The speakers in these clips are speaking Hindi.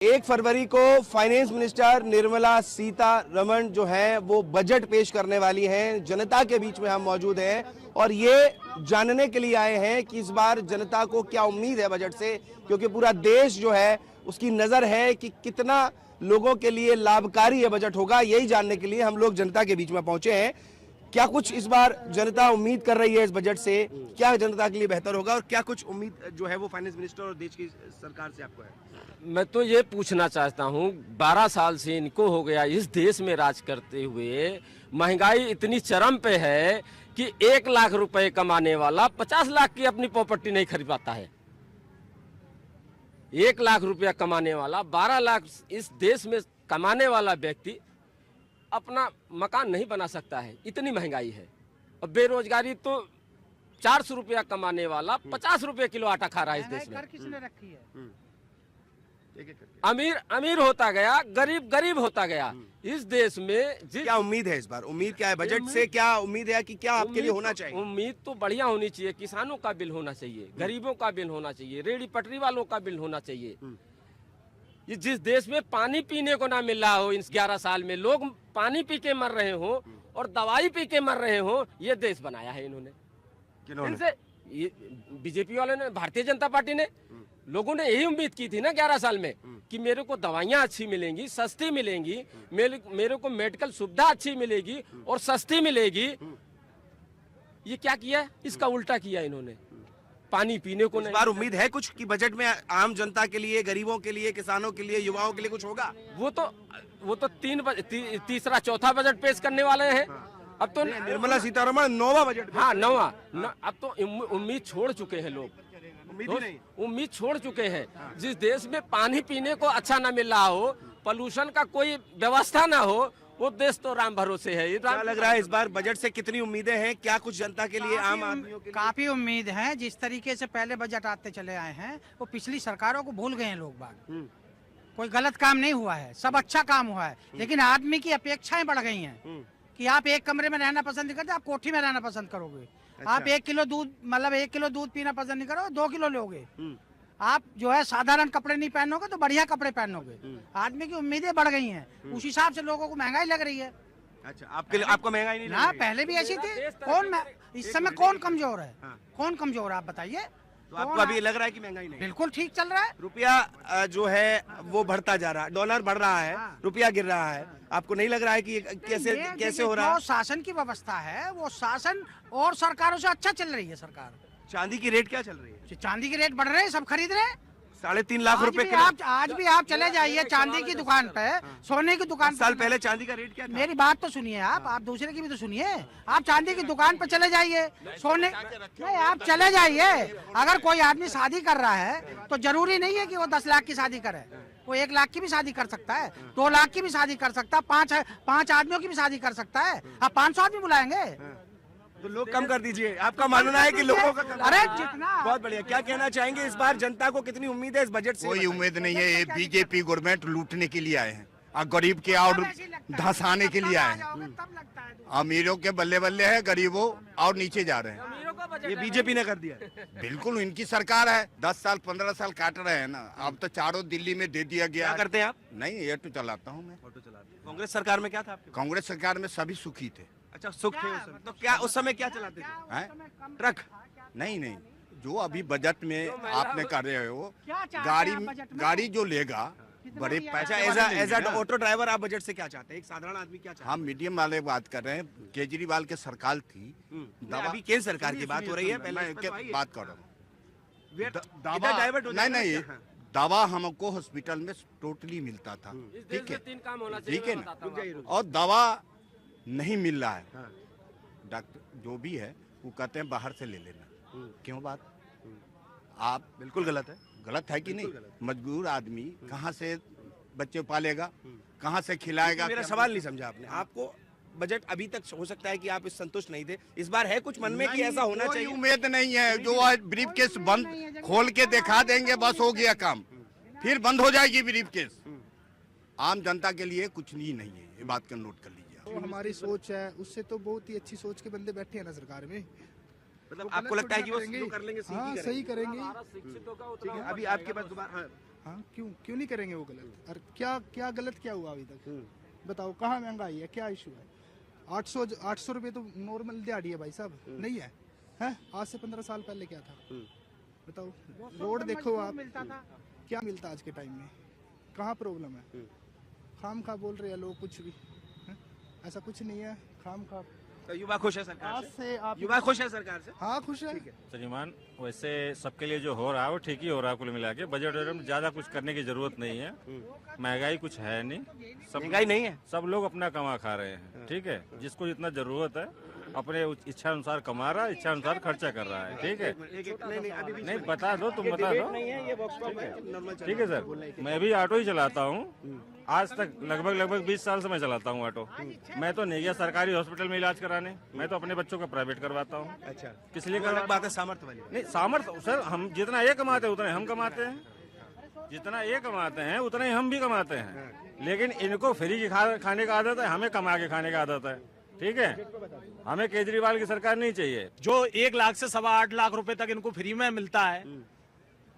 1 फरवरी को फाइनेंस मिनिस्टर निर्मला सीतारमण जो है वो बजट पेश करने वाली हैं। जनता के बीच में हम मौजूद हैं और ये जानने के लिए आए हैं कि इस बार जनता को क्या उम्मीद है बजट से, क्योंकि पूरा देश जो है उसकी नजर है कि कितना लोगों के लिए लाभकारी ये बजट होगा। यही जानने के लिए हम लोग जनता के बीच में पहुंचे हैं। क्या कुछ इस बार जनता उम्मीद कर रही है इस बजट से, क्या जनता के लिए बेहतर होगा और क्या कुछ उम्मीद जो है वो फाइनेंस मिनिस्टर और देश की सरकार से आपको है? मैं तो ये पूछना चाहता हूँ, 12 साल से इनको हो गया इस देश में राज करते हुए। महंगाई इतनी चरम पे है कि 1 लाख रुपए कमाने वाला 50 लाख की अपनी प्रॉपर्टी नहीं खरीद पाता है। 1 लाख रुपया कमाने वाला 12 लाख इस देश में कमाने वाला व्यक्ति अपना मकान नहीं बना सकता है, इतनी महंगाई है। और बेरोजगारी तो 400 रुपया कमाने वाला 50 रुपये किलो आटा खा रहा है इस देश में। किसने रखी है? अमीर अमीर होता गया, गरीब गरीब होता गया इस देश में। क्या उम्मीद है इस बार? उम्मीद क्या है बजट से? क्या उम्मीद है कि क्या आपके लिए होना चाहिए? उम्मीद तो बढ़िया होनी चाहिए। किसानों का बिल होना चाहिए, गरीबों का बिल होना चाहिए, रेहड़ी पटरी वालों का बिल होना चाहिए। ये जिस देश में पानी पीने को ना मिल रहा हो, इन 11 साल में लोग पानी पी के मर रहे हो और दवाई पी के मर रहे हो, ये देश बनाया है इन्होंने। इनसे बीजेपी वालों ने, भारतीय जनता पार्टी ने, लोगों ने यही उम्मीद की थी ना 11 साल में कि मेरे को दवाइयाँ अच्छी मिलेंगी, सस्ती मिलेंगी, मेरे को मेडिकल सुविधा अच्छी मिलेगी और सस्ती मिलेगी। ये क्या किया? इसका उल्टा किया इन्होंने। पानी पीने को नहीं। इस बार उम्मीद है कुछ कि बजट में आम जनता के लिए, गरीबों के लिए, किसानों के लिए, युवाओं के लिए कुछ होगा? वो तो तीसरा चौथा बजट पेश करने वाले हैं। अब तो निर्मला सीतारमण 9वां बजट। हाँ, 9वां। अब तो उम्मीद छोड़ चुके हैं लोग, उम्मीद छोड़ चुके हैं। जिस देश में पानी पीने को अच्छा ना मिल रहा हो, पोल्यूशन का कोई व्यवस्था ना हो, वो देश तो राम भरोसे है। क्या लग रहा है इस बार बजट से कितनी उम्मीदें हैं? क्या कुछ जनता के लिए, आम आदमियों के लिए? काफी उम्मीद है। जिस तरीके से पहले बजट आते चले आए हैं वो पिछली सरकारों को भूल गए हैं लोग बाग। कोई गलत काम नहीं हुआ है, सब अच्छा काम हुआ है, लेकिन आदमी की अपेक्षाएं बढ़ गई हैं कि आप एक कमरे में रहना पसंद नहीं करते, आप कोठी में रहना पसंद करोगे। अच्छा। आप 1 किलो दूध, मतलब 1 किलो दूध पीना पसंद नहीं करोगे, 2 किलो लोगे। आप जो है साधारण कपड़े नहीं पहनोगे तो बढ़िया कपड़े पहनोगे। आदमी की उम्मीदें बढ़ गई हैं, उस हिसाब से लोगों को महंगाई लग रही है। अच्छा, आपको महंगाई नहीं लग ना, रही? पहले भी ऐसी थी। इस समय कौन कमजोर है? कौन कमजोर है आप बताइए? तो आपको अभी लग रहा है कि महंगाई नहीं? बिल्कुल ठीक चल रहा है। रुपया जो है वो बढ़ता जा रहा है, डॉलर बढ़ रहा है, रुपया गिर रहा है। आपको नहीं लग रहा है कि कैसे हो रहा है? शासन की व्यवस्था है, वो शासन और सरकारों से अच्छा चल रही है सरकार। चांदी की रेट क्या चल रही है? चांदी के रेट बढ़ रहे हैं, सब खरीद रहे हैं। 3.5 लाख रुपए किलो। आज भी आप चले जाइए चांदी की दुकान पे, सोने की दुकान। साल पहले चांदी का रेट क्या था? मेरी बात तो सुनिए, आप दूसरे की भी तो सुनिए। आप चांदी की दुकान पर चले जाइए, सोने नहीं, आप चले जाइए। अगर कोई आदमी शादी कर रहा है तो जरूरी नहीं है कि वो 10 लाख की शादी करे। वो 1 लाख की भी शादी कर सकता है, 2 लाख की भी शादी कर सकता है, 5 आदमियों की भी शादी कर सकता है। आप 500 आदमी बुलाएंगे तो लोग कम कर दीजिए। आपका मानना है कि लोगों का अरे जितना। बहुत बढ़िया। क्या कहना चाहेंगे इस बार जनता को कितनी उम्मीद है इस बजट से? कोई उम्मीद नहीं है। ये बीजेपी गवर्नमेंट लूटने के लिए आए हैं और गरीब के और धंसाने के लिए आए हैं। अमीरों के बल्ले बल्ले है, गरीबों और नीचे जा रहे हैं। ये बीजेपी ने कर दिया। बिल्कुल इनकी सरकार है। 10 साल 15 साल काट रहे हैं ना। अब तो चारों दिल्ली में दे दिया गया। क्या करते हैं आप? नहीं, ऑटो चलाता हूँ मैं। ऑटो चलाते हैं। कांग्रेस सरकार में क्या था आपके? कांग्रेस सरकार में सभी सुखी थे। अच्छा, सुख थे उस समय। तो क्या उस समय क्या चलाते थे? हैं? ट्रक? नहीं, जो अभी बजट में आपने कर रहे हो, क्या चाहते हैं बजट में? गाड़ी जो लेगा बड़े अच्छा, पैसा एज ऑटो ड्राइवर आप बजट से क्या चाहते हैं? एक साधारण आदमी क्या चाहता है? हम मीडियम वाले बात कर रहे हैं। केजरीवाल के सरकार थी, अभी केंद्र सरकार की बात हो रही है। मैं बात कर रहा हूँ। दवा नहीं, दवा हमको हॉस्पिटल में टोटली मिलता था, ठीक है, 3 काम होना चाहिए। ठीक है ना। और दवा नहीं मिल रहा है। डॉक्टर जो भी है वो कहते हैं बाहर से ले लेना। क्यों बात? आप बिल्कुल गलत है। गलत है कि नहीं? मजबूर आदमी कहाँ से बच्चे पालेगा, कहाँ से खिलाएगा? मेरा सवाल नहीं समझा आपने। आपको बजट अभी तक हो सकता है कि आप इस संतुष्ट नहीं थे, इस बार है कुछ मन में कि ऐसा होना चाहिए? उम्मीद नहीं है। जो आज ब्रीफकेस बंद खोल के दिखा देंगे, बस हो गया काम, फिर बंद हो जाएगी ब्रीफकेस। आम जनता के लिए कुछ नहीं है। ये बात का नोट कर लीजिए। तो हमारी सोच है, उससे तो बहुत ही अच्छी सोच के बंदे बैठे हैं ना सरकार में। मतलब आपको लगता है कि वो कर लेंगे? हाँ, सही करेंगे। शिक्षितों का ठीक है, अभी आपके पास दोबारा हाँ, क्यों क्यों नहीं करेंगे वो गलत? और क्या क्या गलत क्या हुआ अभी तक? बताओ, कहाँ महंगाई है, क्या इशू है? 800 रुपये तो नॉर्मल दिहाड़ी है भाई साहब, नहीं है? हैं? आज से 15 साल पहले क्या था? बताओ, रोड देखो आप, मिलता था। क्या मिलता आज के टाइम में? कहाँ प्रॉब्लम है? खाम खा बोल रहे हैं लोग कुछ भी, हैं? ऐसा कुछ नहीं है, खाम खा। तो युवा खुश है सरकार आज से? से आप युवा खुश है सरकार से? हाँ, खुश है। श्रीमान, वैसे सबके लिए जो हो रहा है वो ठीक ही हो रहा है कुल मिला के। बजट में ज्यादा कुछ करने की जरूरत नहीं है। महंगाई कुछ है नहीं, सब महंगाई नहीं है? सब लोग अपना कमा खा रहे हैं, ठीक है। जिसको जितना जरूरत है अपने इच्छा अनुसार कमा रहा है, इच्छा अनुसार खर्चा कर रहा है, ठीक है। नहीं बता दो, तुम बता दो, ठीक है सर। मैं भी ऑटो ही चलाता हूँ, आज तक लगभग 20 साल से मैं चलाता हूँ ऑटो। मैं तो नहीं गया सरकारी हॉस्पिटल में इलाज कराने, मैं तो अपने बच्चों का प्राइवेट करवाता हूँ। अच्छा, किस लिए अलग बात है सामर्थ्य वाली। नहीं, सामर्थ्य सर, हम जितना ये कमाते हैं उतना हम कमाते हैं, जितना ये कमाते हैं उतना ही हम भी कमाते हैं। लेकिन इनको फ्री की खाने का आदत है, हमें कमा के खाने का आदत है, ठीक है। हमें केजरीवाल की सरकार नहीं चाहिए। जो 1 लाख से 8.25 लाख रुपए तक इनको फ्री में मिलता है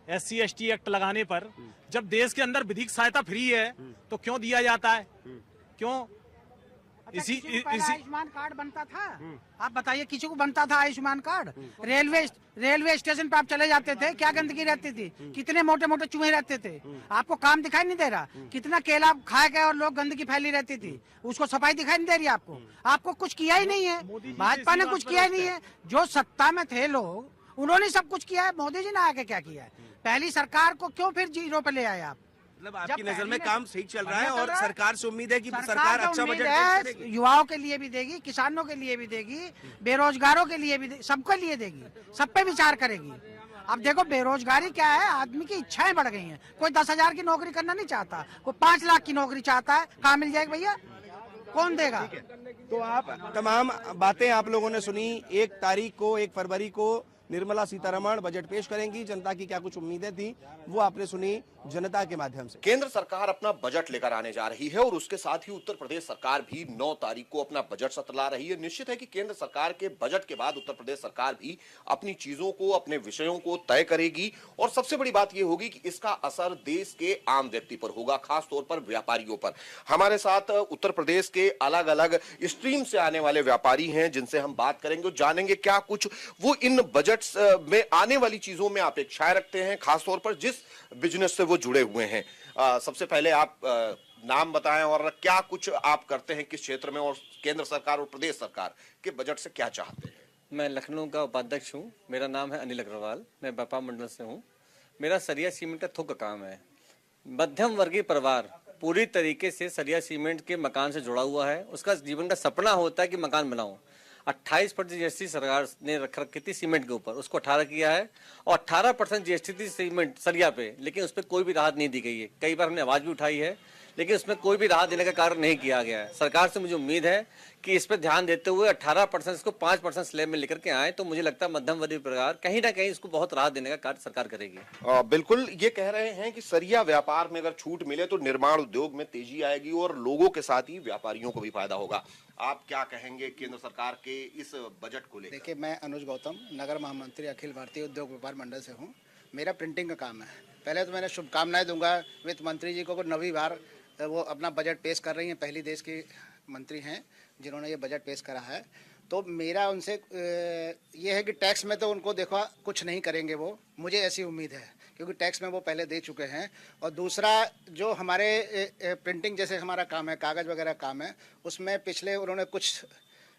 SC ST एक्ट लगाने पर, जब देश के अंदर विधिक सहायता फ्री है तो क्यों दिया जाता है? क्यों? किसी को पहले आयुष्मान कार्ड बनता था, आप बताइए, किसी को बनता था आयुष्मान कार्ड? रेलवे स्टेशन पे आप चले जाते थे, क्या गंदगी रहती थी, कितने मोटे मोटे चूहे रहते थे, आपको काम दिखाई नहीं दे रहा? कितना केला खाए गए और लोग गंदगी फैली रहती थी, उसको सफाई दिखाई नहीं दे रही आपको? आपको कुछ किया ही नहीं है, भाजपा ने कुछ किया ही नहीं है। जो सत्ता में थे लोग, उन्होंने सब कुछ किया है, मोदी जी ने आके क्या किया है? पहली सरकार को क्यों फिर जीरो पे ले आए आप? मतलब आपकी नजर में काम सही चल रहा है और सरकार से उम्मीद है कि सरकार को अच्छा उम्मीद बजट है, पेश करेगी। युवाओं के लिए भी देगी, किसानों के लिए भी देगी, बेरोजगारों के लिए भी सबके लिए देगी, सब पे विचार करेगी। अब देखो, बेरोजगारी क्या है, आदमी की इच्छाएं बढ़ गई हैं। कोई 10,000 की नौकरी करना नहीं चाहता, कोई 5 लाख की नौकरी चाहता है। कहाँ मिल जाएगी भैया, कौन देगा? तो आप तमाम बातें आप लोगों ने सुनी। 1 तारीख को, 1 फरवरी को निर्मला सीतारमण बजट पेश करेंगी। जनता की क्या कुछ उम्मीदें थी वो आपने सुनी जनता के माध्यम से। केंद्र सरकार अपना बजट लेकर आने जा रही है और उसके साथ ही उत्तर प्रदेश सरकार भी 9 तारीख को अपना बजट सत्र ला रही है। निश्चित है कि केंद्र सरकार के बजट के बाद उत्तर प्रदेश सरकार भी अपनी चीजों को, अपने विषयों को तय करेगी और सबसे बड़ी बात यह होगी कि इसका असर देश के आम व्यक्ति पर होगा, खासतौर पर व्यापारियों पर। हमारे साथ उत्तर प्रदेश के अलग अलग स्ट्रीम से आने वाले व्यापारी हैं जिनसे हम बात करेंगे और जानेंगे क्या कुछ वो इन बजट में आने वाली चीजों में अपेक्षाएं रखते हैं, खासतौर पर जिस बिजनेस से वो जुड़े हुए हैं। सबसे पहले आप नाम बताएं और क्या कुछ आप करते हैं किस क्षेत्र में, और केंद्र सरकार और प्रदेश सरकार के बजट से क्या चाहते हैं? मैं लखनऊ का उपाध्यक्ष हूँ। मेरा नाम है अनिल अग्रवाल। मैं व्यापार मंडल से हूँ। मेरा सरिया सीमेंट का थोक का काम है। मध्यम वर्गीय परिवार पूरी तरीके से सरिया सीमेंट के मकान से जुड़ा हुआ है। उसका जीवन का सपना होता है कि मकान बनाऊं। 28% GST सरकार ने रख रखी थी सीमेंट के ऊपर, उसको 18 किया है और 18% GST थी सीमेंट सरिया पे, लेकिन उस पर कोई भी राहत नहीं दी गई है। कई बार हमने आवाज़ भी उठाई है, लेकिन उसमें कोई भी राहत देने का कार्य नहीं किया गया है। सरकार से मुझे उम्मीद है कि इस पर ध्यान देते हुए 18% इसको 5% स्लैब में लेकर के आए तो मुझे लगता है मध्यम वर्गीय परिवार कहीं ना कहीं इसको बहुत राहत देने का कार्य सरकार करेगी। बिल्कुल, ये कह रहे हैं कि सरिया व्यापार में अगर छूट मिले तो निर्माण उद्योग में तेजी आएगी और लोगों के साथ ही व्यापारियों को भी फायदा होगा। आप क्या कहेंगे केंद्र सरकार के इस बजट को लेकर? देखिए, मैं अनुज गौतम, नगर महामंत्री अखिल भारतीय उद्योग व्यापार मंडल से हूँ। मेरा प्रिंटिंग का काम है। पहले तो मैंने शुभकामनाएं दूंगा वित्त मंत्री जी को, नवीं बार वो अपना बजट पेश कर रही हैं। पहली देश की मंत्री हैं जिन्होंने ये बजट पेश करा है। तो मेरा उनसे ये है कि टैक्स में तो उनको देखो कुछ नहीं करेंगे वो, मुझे ऐसी उम्मीद है, क्योंकि टैक्स में वो पहले दे चुके हैं। और दूसरा, जो हमारे प्रिंटिंग जैसे हमारा काम है, कागज़ वगैरह काम है, उसमें पिछले उन्होंने कुछ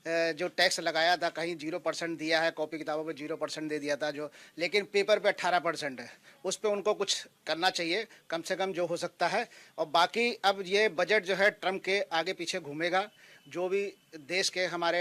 जो टैक्स लगाया था, कहीं 0% दिया है, कॉपी किताबों पे 0% दे दिया था जो, लेकिन पेपर पे 18% है। उस पे उनको कुछ करना चाहिए कम से कम जो हो सकता है। और बाकी अब ये बजट जो है ट्रम्प के आगे पीछे घूमेगा। जो भी देश के हमारे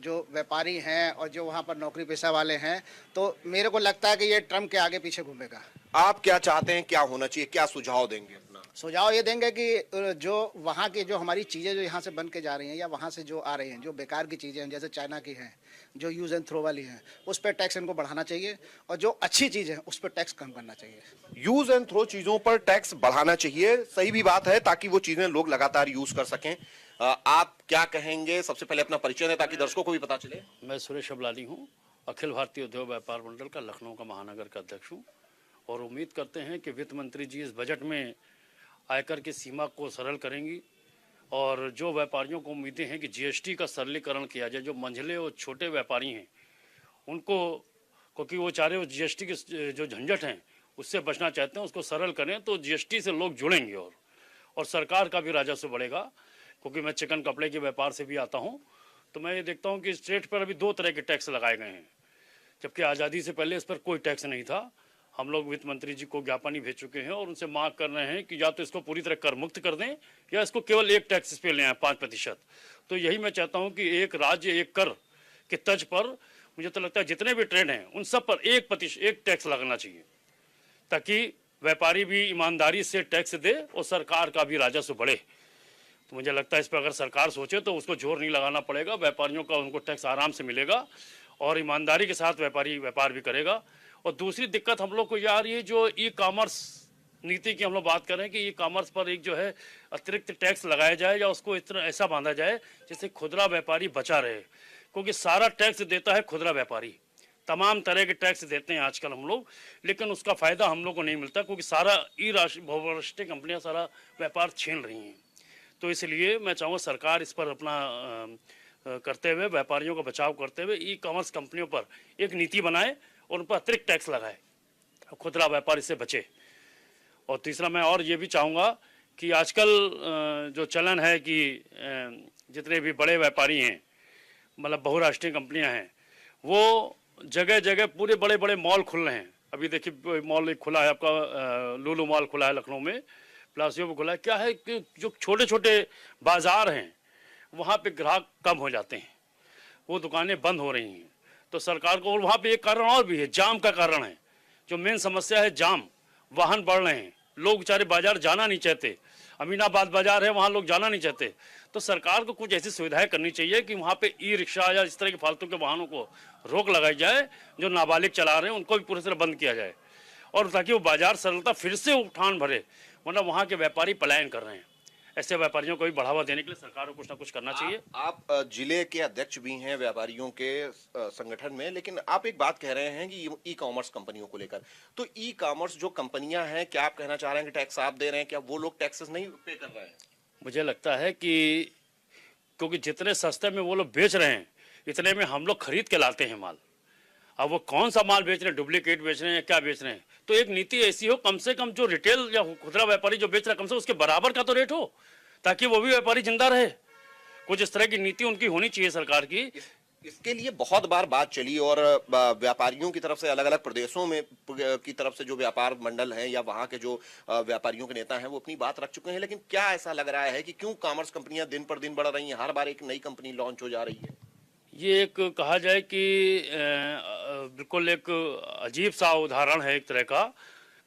जो व्यापारी हैं और जो वहाँ पर नौकरी पेशा वाले हैं, तो मेरे को लगता है कि ये ट्रम्प के आगे पीछे घूमेगा। आप क्या चाहते हैं, क्या होना चाहिए, क्या सुझाव देंगे? अपना सुझाव ये देंगे कि जो वहाँ की जो हमारी चीज़ें जो यहाँ से बन के जा रही हैं या वहाँ से जो आ रही हैं, जो बेकार की चीज़ें हैं, जैसे चाइना की हैं, जो यूज़ एंड थ्रो वाली हैं, उस पर टैक्स इनको बढ़ाना चाहिए और जो अच्छी चीज़ है उस पर टैक्स कम करना चाहिए। यूज एंड थ्रो चीजों पर टैक्स बढ़ाना चाहिए, सही भी बात है, ताकि वो चीजें लोग लगातार यूज कर सकें। आप क्या कहेंगे? सबसे पहले अपना परिचय दें ताकि दर्शकों को भी पता चले। मैं सुरेश अबलानी हूँ, अखिल भारतीय उद्योग व्यापार मंडल का लखनऊ का महानगर का अध्यक्ष हूँ और उम्मीद करते हैं कि वित्त मंत्री जी इस बजट में आयकर की सीमा को सरल करेंगी और जो व्यापारियों को उम्मीदें हैं कि जीएसटी का सरलीकरण किया जाए, जो मंझले और छोटे व्यापारी हैं उनको, क्योंकि वो चाह रहे हो जीएसटी के जो झंझट हैं उससे बचना चाहते हैं, उसको सरल करें तो जीएसटी से लोग जुड़ेंगे और सरकार का भी राजस्व बढ़ेगा। क्योंकि मैं चिकन कपड़े के व्यापार से भी आता हूँ तो मैं ये देखता हूँ कि स्टेट पर अभी 2 तरह के टैक्स लगाए गए हैं, जबकि आज़ादी से पहले इस पर कोई टैक्स नहीं था। हम लोग वित्त मंत्री जी को ज्ञापन ही भेज चुके हैं और उनसे मांग कर रहे हैं कि या तो इसको पूरी तरह कर मुक्त कर दें या इसको केवल एक टैक्स पे ले आए 5%। तो यही मैं चाहता हूँ कि एक राज्य एक कर के तर्ज पर मुझे तो लगता है जितने भी ट्रेड हैं उन सब पर 1% एक टैक्स लगना चाहिए, ताकि व्यापारी भी ईमानदारी से टैक्स दे और सरकार का भी राजस्व बढ़े। तो मुझे लगता है इस पर अगर सरकार सोचे तो उसको जोर नहीं लगाना पड़ेगा, व्यापारियों का उनको टैक्स आराम से मिलेगा और ईमानदारी के साथ व्यापारी व्यापार भी करेगा। और दूसरी दिक्कत हम लोग को ये आ रही है, जो ई कॉमर्स नीति की हम लोग बात कर रहे हैं कि ई कॉमर्स पर एक जो है अतिरिक्त टैक्स लगाया जाए या उसको इतना ऐसा बांधा जाए जिससे खुदरा व्यापारी बचा रहे, क्योंकि सारा टैक्स देता है खुदरा व्यापारी। तमाम तरह के टैक्स देते हैं आजकल हम लोग, लेकिन उसका फ़ायदा हम लोग को नहीं मिलता क्योंकि सारा बहुराष्ट्रीय कंपनियां सारा व्यापार छीन रही हैं। तो इसलिए मैं चाहूँगा सरकार इस पर अपना करते हुए, व्यापारियों का बचाव करते हुए ई कॉमर्स कंपनियों पर एक नीति बनाए और उन पर अतिरिक्त टैक्स लगाए, खुदरा व्यापार इससे बचे। और तीसरा मैं और ये भी चाहूँगा कि आजकल जो चलन है कि जितने भी बड़े व्यापारी हैं, मतलब बहुराष्ट्रीय कंपनियां हैं, वो जगह जगह पूरे बड़े बड़े मॉल खुल रहे हैं। अभी देखिए मॉल एक खुला है आपका, लुलु मॉल खुला है लखनऊ में, प्लासियो में खुला है। क्या है कि जो छोटे छोटे बाजार हैं वहाँ पे ग्राहक कम हो जाते हैं, वो दुकानें बंद हो रही हैं। तो सरकार को, और वहाँ पे एक कारण और भी है, जाम का कारण है। जो मेन समस्या है जाम, वाहन बढ़ रहे हैं, लोग बेचारे बाजार जाना नहीं चाहते। अमीनाबाद बाजार है, वहाँ लोग जाना नहीं चाहते। तो सरकार को कुछ ऐसी सुविधाएं करनी चाहिए कि वहाँ पे ई रिक्शा या इस तरह के फालतू के वाहनों को रोक लगाई जाए, जो नाबालिग चला रहे हैं उनको भी पूरी तरह बंद किया जाए, और ताकि वो बाजार सरलता फिर से उठान भरे, वरना वहाँ के व्यापारी पलायन कर रहे हैं। ऐसे व्यापारियों को भी बढ़ावा देने के लिए सरकार को कुछ ना कुछ करना चाहिए। आप जिले के अध्यक्ष भी हैं व्यापारियों के संगठन में, लेकिन आप एक बात कह रहे हैं कि ई कॉमर्स कंपनियों को लेकर, तो ई कॉमर्स जो कंपनियां हैं, क्या आप कहना चाह रहे हैं कि टैक्स आप दे रहे हैं, क्या वो लोग टैक्सेस नहीं पे कर रहे हैं? मुझे लगता है कि क्योंकि जितने सस्ते में वो लोग बेच रहे हैं इतने में हम लोग खरीद के लाते हैं माल। अब वो कौन सा माल बेच रहे हैं, डुप्लीकेट बेच रहे हैं या क्या बेच रहे हैं, तो एक नीति ऐसी हो, कम से कम जो रिटेल या खुदरा व्यापारी जो बेच रहा है कम से कम उसके बराबर का तो रेट हो, ताकि वो भी व्यापारी जिंदा रहे। कुछ इस तरह की नीति उनकी होनी चाहिए सरकार की। इसके लिए बहुत बार बात चली और व्यापारियों की तरफ से अलग अलग प्रदेशों में की तरफ से जो व्यापार मंडल हैं या वहां के जो व्यापारियों के नेता हैं वो अपनी बात रख चुके हैं, लेकिन क्या ऐसा लग रहा है कि क्यों कॉमर्स कंपनियां दिन पर दिन बढ़ रही हैं, हर बार एक नई कंपनी लॉन्च हो जा रही है? ये एक कहा जाए कि बिल्कुल एक अजीब सा उदाहरण है एक तरह का,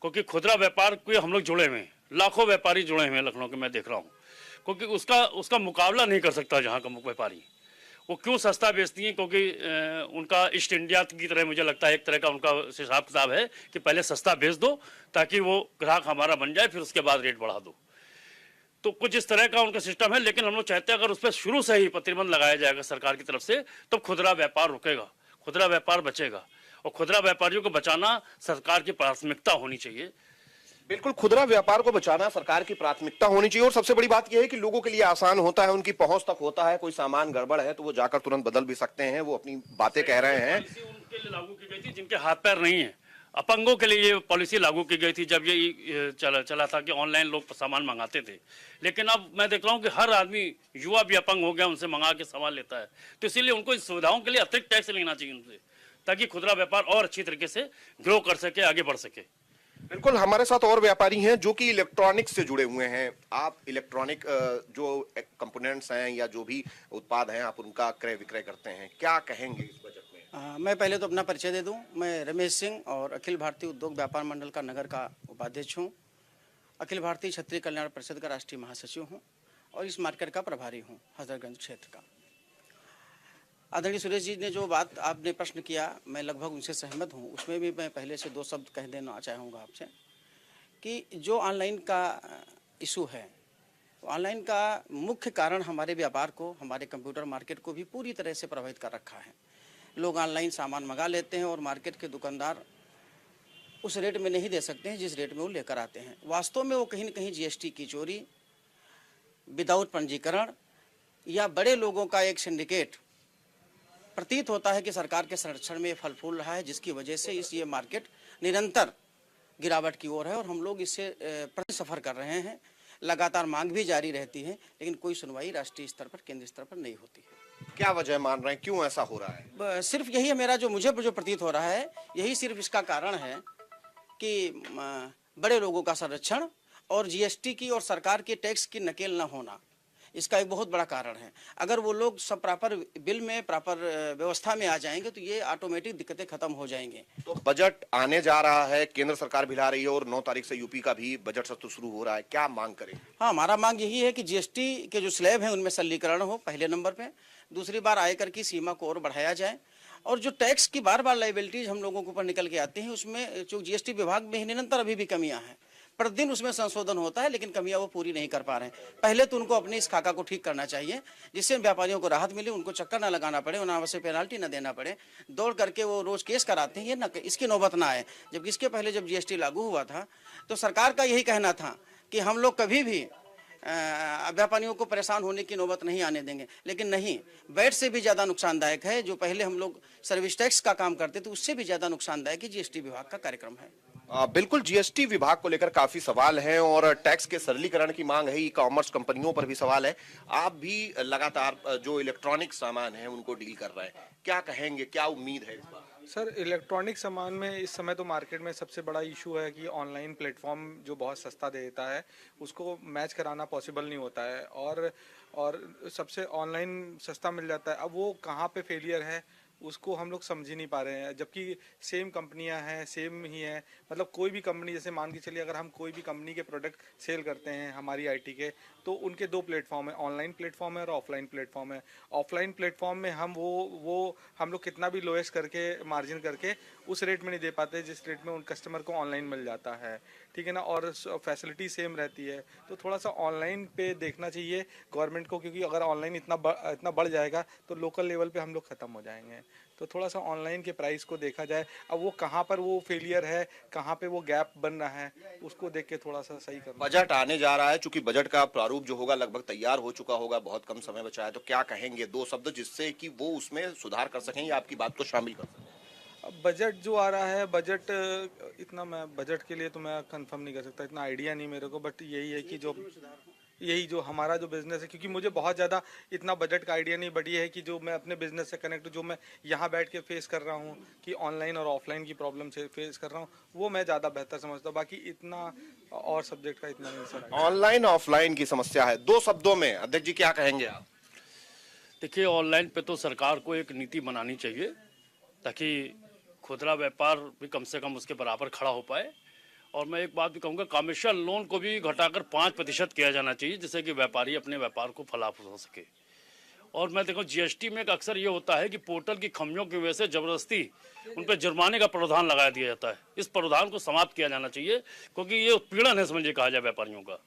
क्योंकि खुदरा व्यापार के हम लोग जुड़े हुए हैं, लाखों व्यापारी जुड़े हुए हैं लखनऊ के, मैं देख रहा हूँ, क्योंकि उसका मुकाबला नहीं कर सकता जहाँ का व्यापारी। वो क्यों सस्ता बेचती हैं? क्योंकि उनका ईस्ट इंडिया की तरह मुझे लगता है एक तरह का उनका हिसाब किताब है कि पहले सस्ता बेच दो ताकि वो ग्राहक हमारा बन जाए, फिर उसके बाद रेट बढ़ा दो। तो कुछ इस तरह का उनका सिस्टम है, लेकिन हम लोग चाहते हैं अगर उस पर शुरू से ही प्रतिबंध लगाया जाएगा सरकार की तरफ से, तो खुदरा व्यापार रुकेगा, खुदरा व्यापार बचेगा, और खुदरा व्यापारियों को बचाना सरकार की प्राथमिकता होनी चाहिए। बिल्कुल, खुदरा व्यापार को बचाना सरकार की प्राथमिकता होनी चाहिए। और सबसे बड़ी बात यह है कि लोगों के लिए आसान होता है, उनकी पहुंच तक होता है, कोई सामान गड़बड़ है तो वो जाकर तुरंत बदल भी सकते हैं। वो अपनी बातें कह रहे हैं। उनके लिए लागू की गई थी जिनके हाथ पैर नहीं है, अपंगों के लिए ये पॉलिसी लागू की गई थी जब ये चला था कि ऑनलाइन लोग सामान मंगाते थे। लेकिन अब मैं देख रहा हूँ कि हर आदमी, युवा भी अपंग हो गया, उनसे मंगा के सामान लेता है। तो इसीलिए उनको इन सुविधाओं के लिए अतिरिक्त टैक्स लेना चाहिए उनसे, ताकि खुदरा व्यापार और अच्छी तरीके से ग्रो कर सके, आगे बढ़ सके। बिल्कुल, हमारे साथ और व्यापारी हैं जो कि इलेक्ट्रॉनिक्स से जुड़े हुए हैं। आप इलेक्ट्रॉनिक जो कंपोनेंट्स हैं या जो भी उत्पाद हैं, आप उनका क्रय विक्रय करते हैं, क्या कहेंगे इस बजट में? मैं पहले तो अपना परिचय दे दूं। मैं रमेश सिंह और अखिल भारतीय उद्योग व्यापार मंडल का नगर का उपाध्यक्ष हूं। अखिल भारतीय क्षत्रिय कल्याण परिषद का राष्ट्रीय महासचिव हूं और इस मार्केट का प्रभारी हूं हजरतगंज क्षेत्र का। आदरणीय सुरेश जी ने जो बात आपने प्रश्न किया, मैं लगभग उनसे सहमत हूं। उसमें भी मैं पहले से 2 शब्द कह देना चाहूँगा आपसे कि जो ऑनलाइन का इशू है, ऑनलाइन का मुख्य कारण हमारे व्यापार को, हमारे कंप्यूटर मार्केट को भी पूरी तरह से प्रभावित कर रखा है। लोग ऑनलाइन सामान मंगा लेते हैं और मार्केट के दुकानदार उस रेट में नहीं दे सकते हैं जिस रेट में वो लेकर आते हैं। वास्तव में वो कहीं न कहीं जीएसटी की चोरी, विदाउट पंजीकरण या बड़े लोगों का एक सिंडिकेट प्रतीत होता है कि सरकार के संरक्षण में फल फूल रहा है, जिसकी वजह से ये मार्केट निरंतर गिरावट की ओर है और हम लोग इससे प्रति सफर कर रहे हैं। लगातार मांग भी जारी रहती है, लेकिन कोई सुनवाई राष्ट्रीय स्तर पर, केंद्रीय स्तर पर नहीं होती है। क्या वजह मान रहे हैं, क्यों ऐसा हो रहा है? सिर्फ यही है मेरा मुझे जो प्रतीत हो रहा है, यही सिर्फ इसका कारण है कि बड़े लोगों का संरक्षण और जीएसटी की और सरकार के टैक्स की नकेल न होना, इसका एक बहुत बड़ा कारण है। अगर वो लोग सब प्रॉपर बिल में, प्रॉपर व्यवस्था में आ जाएंगे तो ये ऑटोमेटिक दिक्कतें खत्म हो जाएंगे। तो बजट आने जा रहा है, केंद्र सरकार भी ला रही है और 9 तारीख से यूपी का भी बजट सत्र शुरू हो रहा है, क्या मांग करें? हाँ, हमारा मांग यही है कि जीएसटी के जो स्लैब हैं उनमें सरलीकरण हो, पहले नंबर पे। दूसरी बार आयकर की सीमा को और बढ़ाया जाए और जो टैक्स की बार बार लाइबिलिटीज हम लोगों के ऊपर निकल के आती हैं, उसमें जो जीएसटी विभाग में निरंतर अभी भी कमियां हैं। प्रतिदिन उसमें संशोधन होता है, लेकिन कमियां वो पूरी नहीं कर पा रहे हैं। पहले तो उनको अपनी इस खाका को ठीक करना चाहिए, जिससे व्यापारियों को राहत मिले, उनको चक्कर ना लगाना पड़े, अनावश्यक पेनाल्टी ना देना पड़े। दौड़ करके वो रोज केस कराते हैं, ये ना इसकी नौबत ना आए। जबकि इसके पहले जब जीएसटी लागू हुआ था तो सरकार का यही कहना था कि हम लोग कभी भी व्यापारियों को परेशान होने की नौबत नहीं आने देंगे, लेकिन नहीं, वैट से भी ज़्यादा नुकसानदायक है। जो पहले हम लोग सर्विस टैक्स का काम करते थे, उससे भी ज़्यादा नुकसानदायक जीएसटी विभाग का कार्यक्रम है। बिल्कुल, जीएसटी विभाग को लेकर काफी सवाल हैं और टैक्स के सरलीकरण की मांग है, ई कॉमर्स कंपनियों पर भी सवाल है। आप भी लगातार जो इलेक्ट्रॉनिक सामान है उनको डील कर रहे हैं, क्या कहेंगे, क्या उम्मीद है इस बार? सर, इलेक्ट्रॉनिक सामान में इस समय तो मार्केट में सबसे बड़ा इशू है कि ऑनलाइन प्लेटफॉर्म जो बहुत सस्ता देता है उसको मैच कराना पॉसिबल नहीं होता है और सबसे ऑनलाइन सस्ता मिल जाता है। अब वो कहाँ पे फेलियर है उसको हम लोग समझ ही नहीं पा रहे हैं, जबकि सेम कंपनियां हैं, सेम ही हैं। मतलब कोई भी कंपनी, जैसे मान के चलिए अगर हम कोई भी कंपनी के प्रोडक्ट सेल करते हैं हमारी आईटी के, तो उनके 2 प्लेटफॉर्म है, ऑनलाइन प्लेटफॉर्म है और ऑफलाइन प्लेटफॉर्म है। ऑफलाइन प्लेटफॉर्म में हम वो हम लोग कितना भी लोएस्ट करके मार्जिन करके उस रेट में नहीं दे पाते जिस रेट में उन कस्टमर को ऑनलाइन मिल जाता है, ठीक है ना, और फैसिलिटी सेम रहती है। तो थोड़ा सा ऑनलाइन पे देखना चाहिए गवर्नमेंट को, क्योंकि अगर ऑनलाइन इतना बढ़ जाएगा तो लोकल लेवल पे हम लोग ख़त्म हो जाएंगे। तो थोड़ा सा ऑनलाइन के प्राइस को देखा जाए। अब वो कहाँ पर वो फेलियर है, कहाँ पे वो गैप बन रहा है, उसको देख के थोड़ा सा सही करना। बजट आने जा रहा है, चूंकि बजट का प्रारूप जो होगा लगभग तैयार हो चुका होगा, बहुत कम समय बचा है, तो क्या कहेंगे 2 शब्द जिससे कि वो उसमें सुधार कर सकें या आपकी बात को शामिल कर सकें? अब बजट जो आ रहा है, बजट इतना मैं बजट के लिए तो मैं कंफर्म नहीं कर सकता, इतना आइडिया नहीं मेरे को। बट यही है कि जो हमारा जो बिजनेस है, क्योंकि मुझे बहुत ज़्यादा इतना बजट का आइडिया नहीं, बट ये है कि जो मैं अपने बिजनेस से कनेक्ट, जो मैं यहाँ बैठ के फेस कर रहा हूँ कि ऑनलाइन और ऑफलाइन की प्रॉब्लम से फेस कर रहा हूँ, वो मैं ज़्यादा बेहतर समझता हूँ। बाकी इतना और सब्जेक्ट का इतना नहीं सर। ऑनलाइन ऑफलाइन की समस्या है, 2 शब्दों में अध्यक्ष जी क्या कहेंगे आप? देखिए, ऑनलाइन पे तो सरकार को एक नीति बनानी चाहिए ताकि खुदरा व्यापार भी कम से कम उसके बराबर खड़ा हो पाए। और मैं एक बात भी कहूँगा, कमर्शियल लोन को भी घटाकर 5% किया जाना चाहिए, जिससे कि व्यापारी अपने व्यापार को फलाफल हो सके। और मैं देखो, जीएसटी में अक्सर ये होता है कि पोर्टल की खामियों की वजह से जबरदस्ती उन पर जुर्माने का प्रावधान लगा दिया जाता है। इस प्रावधान को समाप्त किया जाना चाहिए, क्योंकि ये उत्पीड़न है, समझिए कहा जाए व्यापारियों का,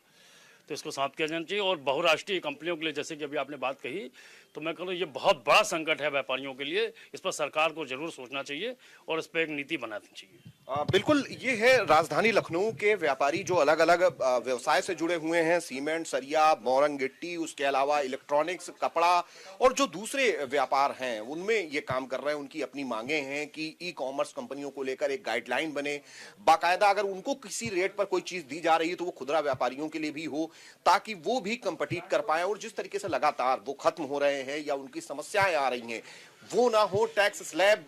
तो इसको समाप्त किया जाना चाहिए। और बहुराष्ट्रीय कंपनियों के लिए, जैसे कि अभी आपने बात कही, तो मैं कहूँ ये बहुत बड़ा संकट है व्यापारियों के लिए। इस पर सरकार को जरूर सोचना चाहिए और इस पर एक नीति बनानी चाहिए। बिल्कुल, ये है राजधानी लखनऊ के व्यापारी जो अलग अलग व्यवसाय से जुड़े हुए हैं, सीमेंट, सरिया, मोरंग गिट्टी, उसके अलावा इलेक्ट्रॉनिक्स, कपड़ा और जो दूसरे व्यापार हैं उनमें ये काम कर रहे हैं। उनकी अपनी मांगे हैं कि ई कॉमर्स कंपनियों को लेकर एक गाइडलाइन बने, बाकायदा अगर उनको किसी रेट पर कोई चीज दी जा रही है तो वो खुदरा व्यापारियों के लिए भी हो, ताकि वो भी कंपीट कर पाए। और जिस तरीके से लगातार वो खत्म हो रहे हैं या उनकी समस्याएं आ रही हैं वो ना हो, टैक्स स्लैब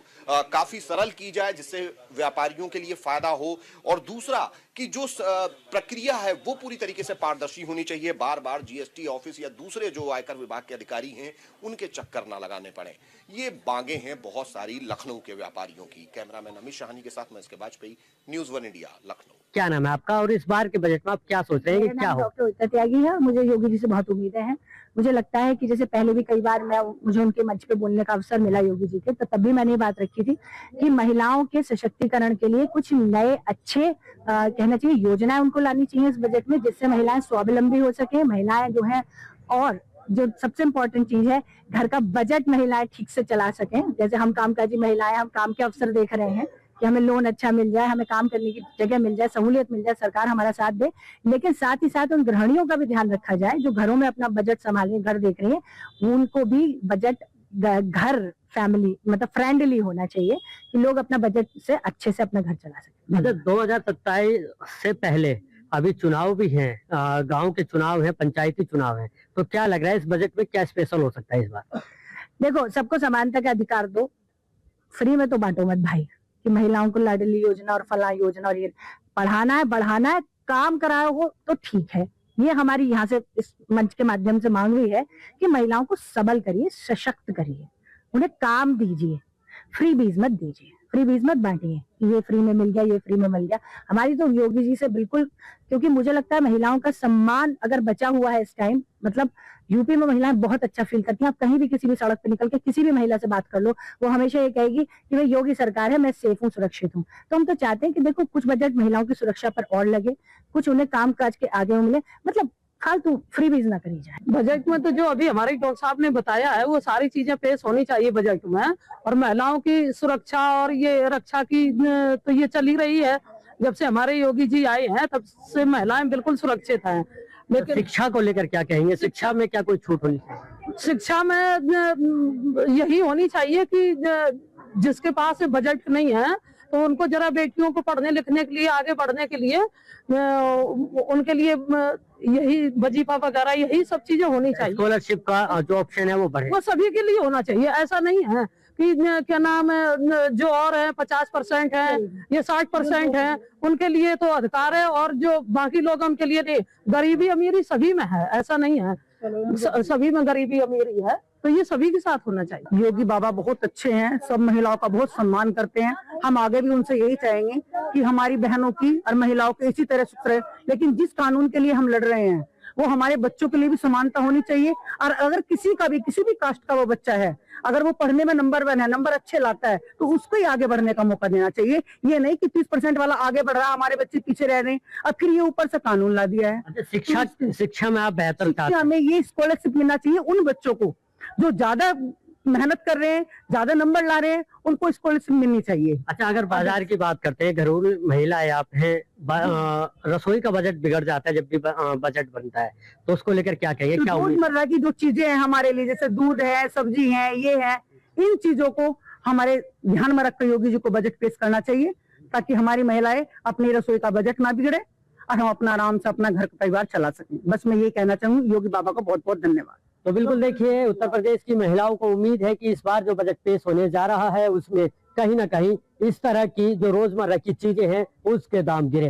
काफी सरल की जाए जिससे व्यापारियों के लिए फायदा हो। और दूसरा कि जो प्रक्रिया है वो पूरी तरीके से पारदर्शी होनी चाहिए, बार बार जीएसटी ऑफिस या दूसरे जो आयकर विभाग के अधिकारी हैं उनके चक्कर ना लगाने पड़े। ये मांगे हैं बहुत सारी लखनऊ के व्यापारियों की। कैमरामैन अमित शाहानी के साथ मैं इसके वाजपेयी, न्यूज़ 1 इंडिया, लखनऊ। क्या नाम है आपका और इस बार के बजट में आप क्या सोच रहे हैं कि क्या हो? डॉक्टर उदिता त्यागी है। मुझे योगी जी से बहुत उम्मीदें हैं। मुझे लगता है कि जैसे पहले भी कई बार मुझे उनके मंच पे बोलने का अवसर मिला योगी जी के, तो तब भी मैंने ये बात रखी थी कि महिलाओं के सशक्तिकरण के लिए कुछ नए अच्छे कहना चाहिए योजनाएं उनको लानी चाहिए इस बजट में, जिससे महिलाएं स्वावलंबी हो सके। महिलाएं जो है, और जो सबसे इम्पोर्टेंट चीज है, घर का बजट महिलाएं ठीक से चला सकें। जैसे हम कामकाजी महिलाएं, हम काम के अवसर देख रहे हैं, कि हमें लोन अच्छा मिल जाए, हमें काम करने की जगह मिल जाए, सहूलियत मिल जाए, सरकार हमारा साथ दे। लेकिन साथ ही साथ उन गृहिणियों का भी ध्यान रखा जाए जो घरों में अपना बजट संभालने, घर देख रही है, उनको भी बजट घर फैमिली मतलब फ्रेंडली होना चाहिए कि लोग अपना बजट से अच्छे से अपना घर चला सकें। मतलब 2027 से पहले अभी चुनाव भी हैं, गांव के चुनाव हैं, पंचायती चुनाव हैं, तो क्या लग रहा है इस बजट में क्या स्पेशल हो सकता है इस बार? देखो, सबको समानता का अधिकार दो, फ्री में तो बांटो मत भाई कि महिलाओं को लाडली योजना और फला योजना और ये पढ़ाना है, बढ़ाना है, काम कराओ हो तो ठीक है। ये हमारी यहाँ से इस मंच के माध्यम से मांग हुई है कि महिलाओं को सबल करिए, सशक्त करिए, उन्हें काम दीजिए, फ्री बीज मत दीजिए, फ्री बीज मत बांटिए कि ये फ्री में मिल गया, ये फ्री में मिल गया। हमारी तो योगी जी से बिल्कुल, क्योंकि मुझे लगता है महिलाओं का सम्मान अगर बचा हुआ है इस टाइम, मतलब यूपी में महिलाएं बहुत अच्छा फील करती हैं। आप कहीं भी किसी भी सड़क पे निकल के किसी भी महिला से बात कर लो, वो हमेशा ये कहेगी कि भाई योगी सरकार है, मैं सेफ हूँ, सुरक्षित हूँ। तो हम तो चाहते हैं कि देखो कुछ बजट महिलाओं की सुरक्षा पर और लगे, कुछ उन्हें काम काज के आगे मिले, मतलब फालतू फ्री बीज ना करी जाए। बजट में तो जो अभी हमारे डॉक्टर साहब ने बताया है वो सारी चीजें पेश होनी चाहिए बजट में, और महिलाओं की सुरक्षा और ये रक्षा की तो ये चल ही रही है। जब से हमारे योगी जी आए हैं तब से महिलाएं बिल्कुल सुरक्षित हैं। लेकिन शिक्षा को लेकर क्या कहेंगे? शिक्षा में क्या कोई छूट होनी चाहिए? शिक्षा में यही होनी चाहिए कि जिसके पास बजट नहीं है तो उनको जरा बेटियों को पढ़ने लिखने के लिए, आगे बढ़ने के लिए उनके लिए यही वजीफा वगैरह यही सब चीजें होनी चाहिए। स्कॉलरशिप का जो ऑप्शन है वो बढ़े, वो सभी के लिए होना चाहिए। ऐसा नहीं है कि क्या नाम है जो और है 50% है ये 60% है, उनके लिए तो अधिकार है, और जो बाकी लोग उनके लिए नहीं। गरीबी अमीरी सभी में है, ऐसा नहीं है सभी में गरीबी अमीरी है, तो ये सभी के साथ होना चाहिए। योगी बाबा बहुत अच्छे हैं, सब महिलाओं का बहुत सम्मान करते हैं। हम आगे भी उनसे यही चाहेंगे कि हमारी बहनों की और महिलाओं की इसी तरह सुख रहे। लेकिन जिस कानून के लिए हम लड़ रहे हैं वो हमारे बच्चों के लिए भी समानता होनी चाहिए। और अगर किसी भी कास्ट का वो बच्चा है, अगर वो पढ़ने में नंबर 1 है, नंबर अच्छे लाता है, तो उसको ही आगे बढ़ने का मौका देना चाहिए। ये नहीं कि 30% वाला आगे बढ़ रहा है, हमारे बच्चे पीछे रह रहे हैं, और फिर ये ऊपर से कानून ला दिया है। शिक्षा में आप बेहतर शिक्षा में ये स्कॉलरशिप मिलना चाहिए उन बच्चों को जो ज्यादा मेहनत कर रहे हैं, ज्यादा नंबर ला रहे हैं, उनको स्कॉलरशिप मिलनी चाहिए। अच्छा, अगर बाजार की बात करते हैं, घरेलू महिलाएं आप हैं, रसोई का बजट बिगड़ जाता है जब भी बजट बनता है, तो उसको लेकर क्या कहेंगे? क्या रोजमर्रा की जो चीजें हैं हमारे लिए, जैसे दूध है, सब्जी है, ये है, इन चीजों को हमारे ध्यान में रखकर योगी जी को बजट पेश करना चाहिए, ताकि हमारी महिलाएं अपनी रसोई का बजट ना बिगड़े और हम अपना आराम से अपना घर परिवार चला सकें। बस मैं ये कहना चाहूंगी। योगी बाबा को बहुत बहुत धन्यवाद। तो बिल्कुल देखिए, उत्तर प्रदेश की महिलाओं को उम्मीद है कि इस बार जो बजट पेश होने जा रहा है उसमें कहीं ना कहीं इस तरह की जो रोजमर्रा की चीजें हैं उसके दाम गिरे।